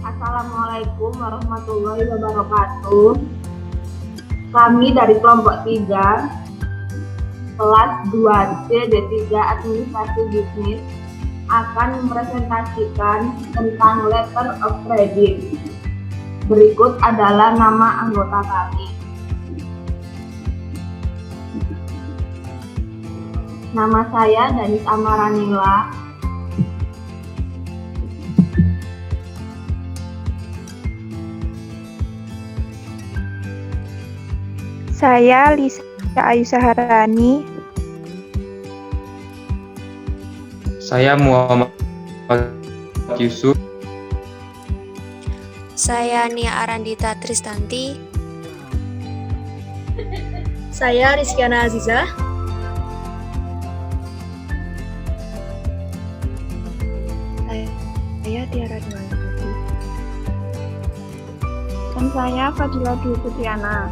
Assalamualaikum warahmatullahi wabarakatuh. Kami dari kelompok 3, kelas 2C D3 Administrasi Bisnis akan mempresentasikan tentang letter of credit. Berikut adalah nama anggota kami. Nama saya Danis Amaranila. Saya Lisa Ayu Saharani. Saya Muhammad Yusuf. Saya Nia Arandita Tristanti. Saya Rizkyana Aziza. Saya Tiara Dwi. Dan saya Fadila Dwi Putriana.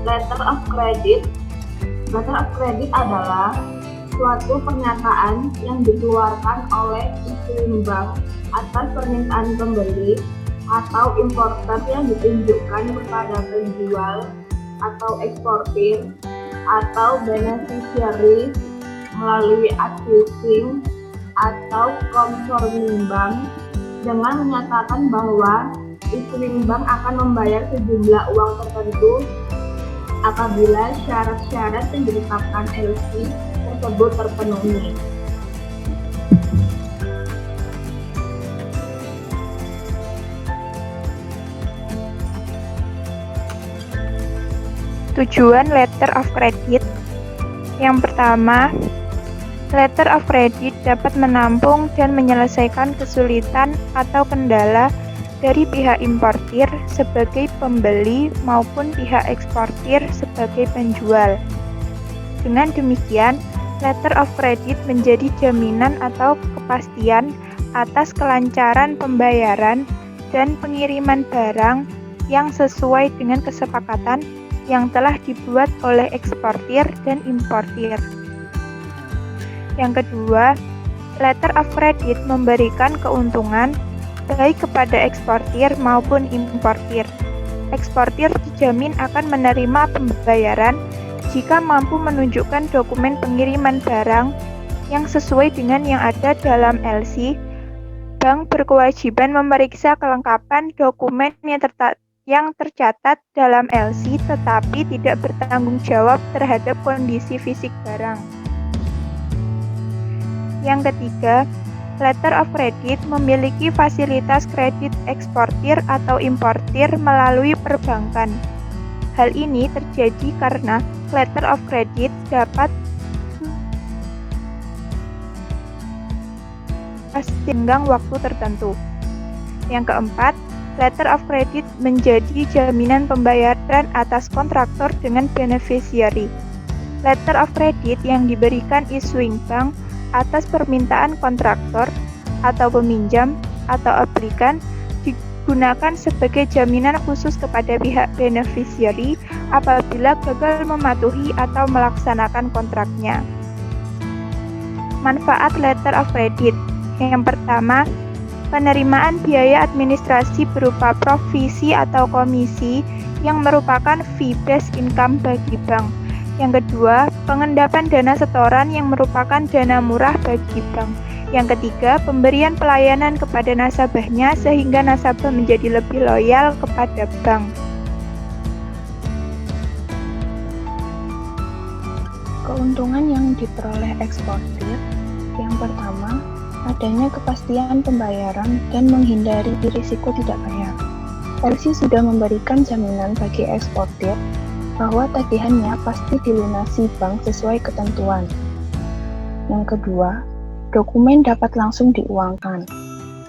Letter of credit. Letter of credit adalah suatu pernyataan yang dikeluarkan oleh issuing bank atas permintaan pembeli atau importer yang ditunjukkan kepada penjual atau eksportir atau beneficiary melalui accusing atau confirming bank dengan menyatakan bahwa issuing bank akan membayar sejumlah uang tertentu apabila syarat-syarat yang ditetapkan LC tersebut terpenuhi. Tujuan letter of credit. Yang pertama, letter of credit dapat menampung dan menyelesaikan kesulitan atau kendala dari pihak importir sebagai pembeli maupun pihak eksportir sebagai penjual. Dengan demikian, letter of credit menjadi jaminan atau kepastian atas kelancaran pembayaran dan pengiriman barang yang sesuai dengan kesepakatan yang telah dibuat oleh eksportir dan importir. Yang kedua, letter of credit memberikan keuntungan baik kepada eksportir maupun importir. Eksportir dijamin akan menerima pembayaran jika mampu menunjukkan dokumen pengiriman barang yang sesuai dengan yang ada dalam LC. Bank berkewajiban memeriksa kelengkapan dokumen yang tercatat dalam LC tetapi tidak bertanggung jawab terhadap kondisi fisik barang. Yang ketiga, letter of credit memiliki fasilitas kredit eksportir atau importir melalui perbankan. Hal ini terjadi karena letter of credit dapat tenggang waktu tertentu. Yang keempat, letter of credit menjadi jaminan pembayaran atas kontraktor dengan beneficiary. Letter of credit yang diberikan issuing bank atas permintaan kontraktor atau peminjam atau aplikan digunakan sebagai jaminan khusus kepada pihak beneficiary apabila gagal mematuhi atau melaksanakan kontraknya. Manfaat letter of credit. Yang pertama, penerimaan biaya administrasi berupa provisi atau komisi yang merupakan fee-based income bagi bank. Yang kedua, pengendapan dana setoran yang merupakan dana murah bagi bank. Yang ketiga, pemberian pelayanan kepada nasabahnya sehingga nasabah menjadi lebih loyal kepada bank. Keuntungan yang diperoleh eksportir. Yang pertama, adanya kepastian pembayaran dan menghindari risiko tidak bayar. LC sudah memberikan jaminan bagi eksportir bahwa tagihannya pasti dilunasi bank sesuai ketentuan. Yang kedua, dokumen dapat langsung diuangkan.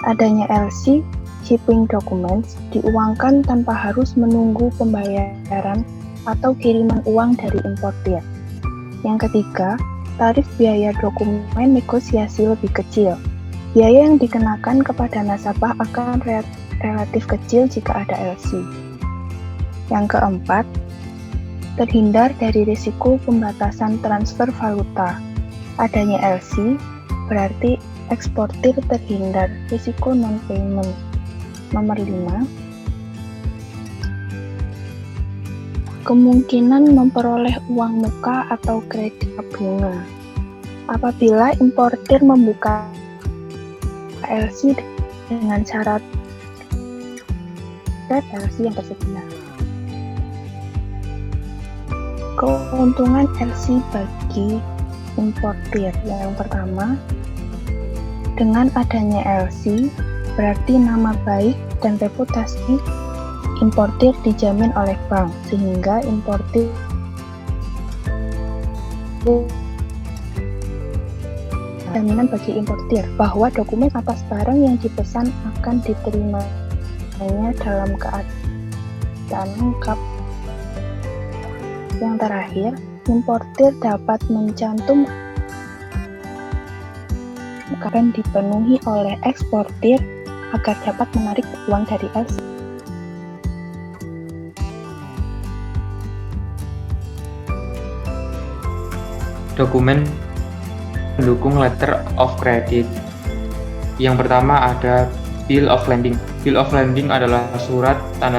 Adanya LC, shipping documents diuangkan tanpa harus menunggu pembayaran atau kiriman uang dari importir. Yang ketiga, tarif biaya dokumen negosiasi lebih kecil. Biaya yang dikenakan kepada nasabah akan relatif kecil jika ada LC. Yang keempat, terhindar dari risiko pembatasan transfer valuta. Adanya LC, berarti eksportir terhindar risiko non-payment. Nomor 5, kemungkinan memperoleh uang muka atau kredit bunga. Apabila importir membuka LC dengan syarat LC yang tersedia. Keuntungan LC bagi importir. Yang pertama, dengan adanya LC, berarti nama baik dan reputasi importir dijamin oleh bank, sehingga importir jaminan bagi importir bahwa dokumen atas barang yang dipesan akan diterimanya dalam keadaan lengkap. Yang terakhir, importir dapat mencantumkan akan dipenuhi oleh eksportir agar dapat menarik uang dari LC. Dokumen pendukung letter of credit. Yang pertama ada bill of lading. Bill of lading adalah surat tanda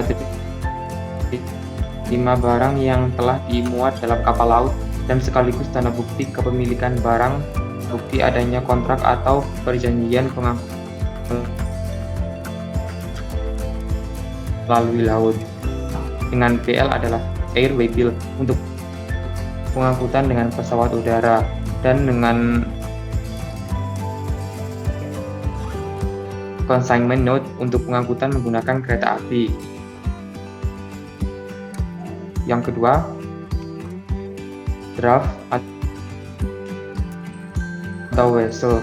terima barang yang telah dimuat dalam kapal laut dan sekaligus tanda bukti kepemilikan barang, bukti adanya kontrak atau perjanjian pengangkutan melalui laut. Dengan PL adalah airway bill untuk pengangkutan dengan pesawat udara, dan dengan consignment note untuk pengangkutan menggunakan kereta api. Yang kedua, draft atau vessel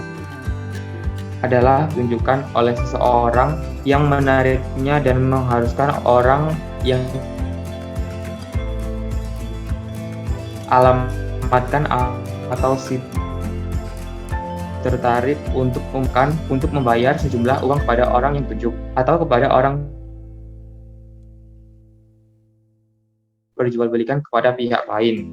adalah tunjukkan oleh seseorang yang menariknya dan mengharuskan orang yang alamatkan atau si tertarik untuk membayar sejumlah uang kepada orang yang ditunjuk atau kepada orang perjualbelikan kepada pihak lain.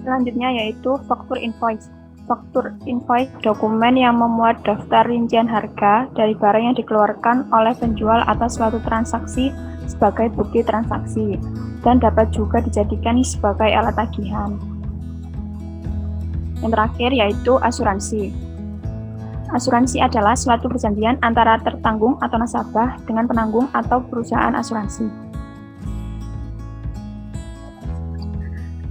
Selanjutnya yaitu faktur invoice. Faktur invoice dokumen yang memuat daftar rincian harga dari barang yang dikeluarkan oleh penjual atas suatu transaksi sebagai bukti transaksi dan dapat juga dijadikan sebagai alat tagihan. Yang terakhir yaitu asuransi. Asuransi adalah suatu perjanjian antara tertanggung atau nasabah dengan penanggung atau perusahaan asuransi.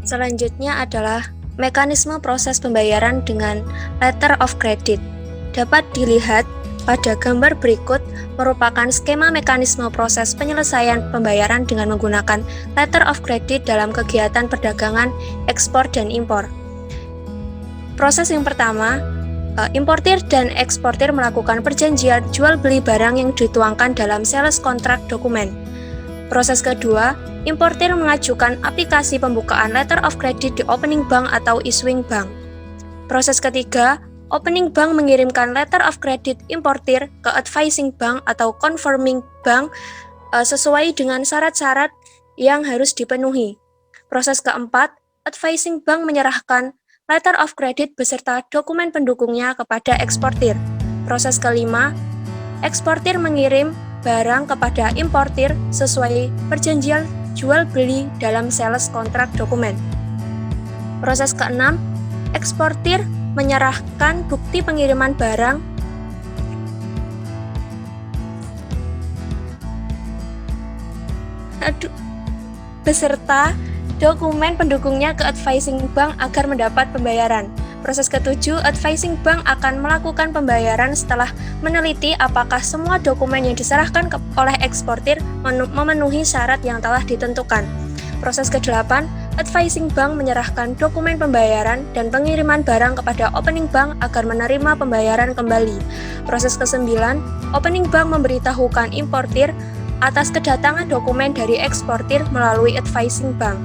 Selanjutnya adalah mekanisme proses pembayaran dengan letter of credit. Dapat dilihat pada gambar berikut merupakan skema mekanisme proses penyelesaian pembayaran dengan menggunakan letter of credit dalam kegiatan perdagangan, ekspor, dan impor. Proses yang pertama, importir dan eksportir melakukan perjanjian jual beli barang yang dituangkan dalam sales contract dokumen. Proses kedua, importir mengajukan aplikasi pembukaan letter of credit di opening bank atau issuing bank. Proses ketiga, opening bank mengirimkan letter of credit importir ke advising bank atau confirming bank sesuai dengan syarat-syarat yang harus dipenuhi. Proses keempat, advising bank menyerahkan letter of credit beserta dokumen pendukungnya kepada eksportir. Proses kelima, eksportir mengirim barang kepada importir sesuai perjanjian jual beli dalam sales contract dokumen. Proses keenam, eksportir menyerahkan bukti pengiriman barang beserta dokumen pendukungnya ke advising bank agar mendapat pembayaran. Proses ketujuh, advising bank akan melakukan pembayaran setelah meneliti apakah semua dokumen yang diserahkan oleh eksportir memenuhi syarat yang telah ditentukan. Proses ke-8, advising bank menyerahkan dokumen pembayaran dan pengiriman barang kepada opening bank agar menerima pembayaran kembali. Proses ke-9, opening bank memberitahukan importir atas kedatangan dokumen dari eksportir melalui advising bank.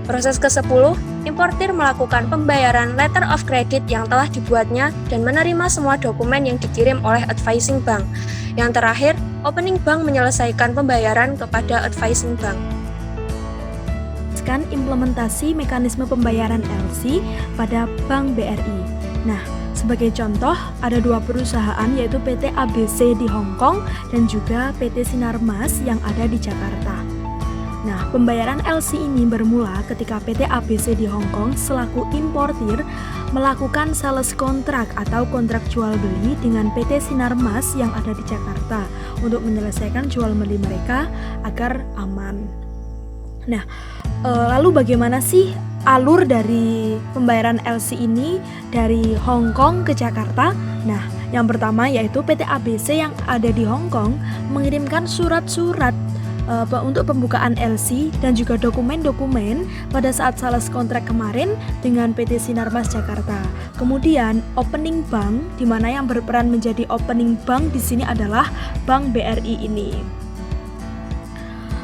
Proses ke-10, importir melakukan pembayaran letter of credit yang telah dibuatnya dan menerima semua dokumen yang dikirim oleh advising bank. Yang terakhir, opening bank menyelesaikan pembayaran kepada advising bank. menjelaskan implementasi mekanisme pembayaran LC pada Bank BRI. Nah, sebagai contoh, ada 2 perusahaan yaitu PT ABC di Hong Kong dan juga PT Sinarmas yang ada di Jakarta. Nah, pembayaran LC ini bermula ketika PT ABC di Hong Kong selaku importir melakukan sales kontrak atau kontrak jual beli dengan PT Sinarmas yang ada di Jakarta untuk menyelesaikan jual beli mereka agar aman. Nah, lalu bagaimana sih alur dari pembayaran LC ini dari Hong Kong ke Jakarta? Nah, yang pertama yaitu PT ABC yang ada di Hong Kong mengirimkan surat-surat untuk pembukaan LC dan juga dokumen-dokumen pada saat sales kontrak kemarin dengan PT Sinarmas Jakarta. Kemudian opening bank, di mana yang berperan menjadi opening bank di sini adalah Bank BRI ini.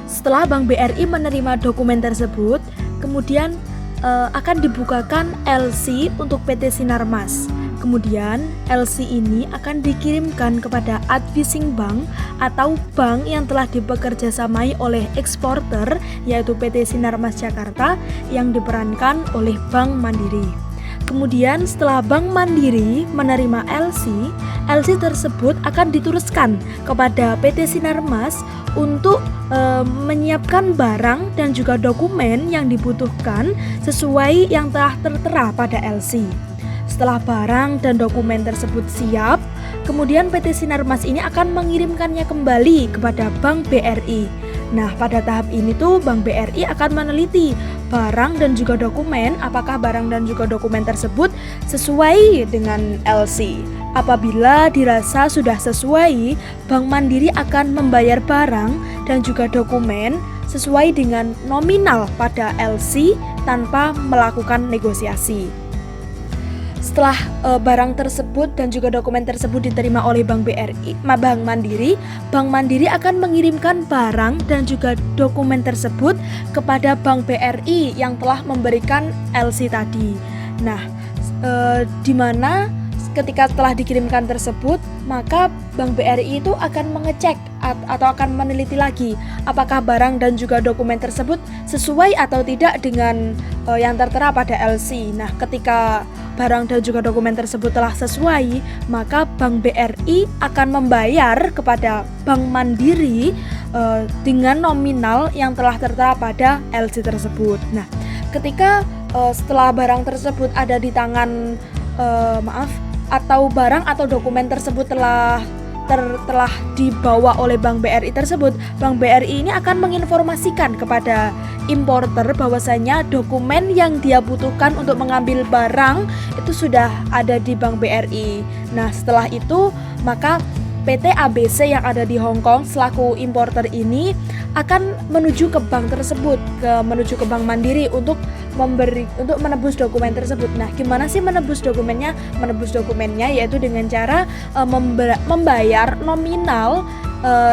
Setelah Bank BRI menerima dokumen tersebut, kemudian akan dibukakan LC untuk PT Sinarmas. Kemudian LC ini akan dikirimkan kepada advising bank atau bank yang telah dibekerjasamai oleh eksporter yaitu PT Sinarmas Jakarta yang diperankan oleh Bank Mandiri. Kemudian setelah Bank Mandiri menerima LC tersebut akan diteruskan kepada PT Sinarmas untuk menyiapkan barang dan juga dokumen yang dibutuhkan sesuai yang telah tertera pada LC. Setelah barang dan dokumen tersebut siap, kemudian PT Sinarmas ini akan mengirimkannya kembali kepada Bank BRI. Nah, pada tahap ini tuh Bank BRI akan meneliti barang dan juga dokumen, apakah barang dan juga dokumen tersebut sesuai dengan LC. Apabila dirasa sudah sesuai, Bank Mandiri akan membayar barang dan juga dokumen sesuai dengan nominal pada LC tanpa melakukan negosiasi. Setelah barang tersebut dan juga dokumen tersebut diterima oleh Bank Mandiri akan mengirimkan barang dan juga dokumen tersebut kepada Bank BRI yang telah memberikan LC tadi. Nah, di mana ketika telah dikirimkan tersebut, maka Bank BRI itu akan mengecek atau akan meneliti lagi apakah barang dan juga dokumen tersebut sesuai atau tidak dengan yang tertera pada LC. Nah, ketika barang dan juga dokumen tersebut telah sesuai, maka Bank BRI akan membayar kepada Bank Mandiri dengan nominal yang telah tertera pada LC tersebut. Nah, ketika setelah barang tersebut ada di tangan atau barang atau dokumen tersebut telah dibawa oleh Bank BRI tersebut, Bank BRI ini akan menginformasikan kepada importer bahwasanya dokumen yang dia butuhkan untuk mengambil barang itu sudah ada di Bank BRI. Nah, setelah itu maka PT ABC yang ada di Hong Kong selaku importer ini akan menuju ke bank tersebut, menuju ke Bank Mandiri untuk menebus dokumen tersebut. Nah, gimana sih menebus dokumennya? Menebus dokumennya yaitu dengan cara membayar nominal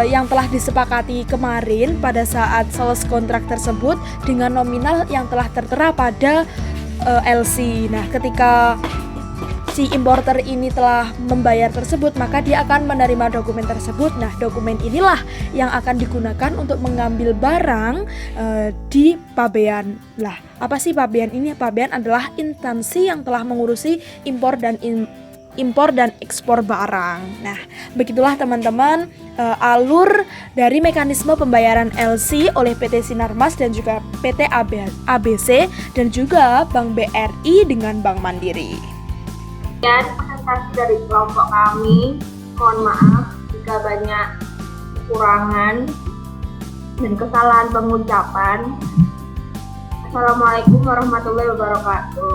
yang telah disepakati kemarin pada saat sales kontrak tersebut dengan nominal yang telah tertera pada LC. Nah, ketika si importer ini telah membayar tersebut, maka dia akan menerima dokumen tersebut. Nah, dokumen inilah yang akan digunakan untuk mengambil barang di pabean. Lah, apa sih pabean ini? Pabean adalah instansi yang telah mengurusi impor dan ekspor barang. Nah, begitulah teman-teman alur dari mekanisme pembayaran LC oleh PT Sinarmas dan juga PT ABC dan juga Bank BRI dengan Bank Mandiri. Dan presentasi dari kelompok kami, mohon maaf jika banyak kekurangan dan kesalahan pengucapan. Assalamualaikum warahmatullahi wabarakatuh.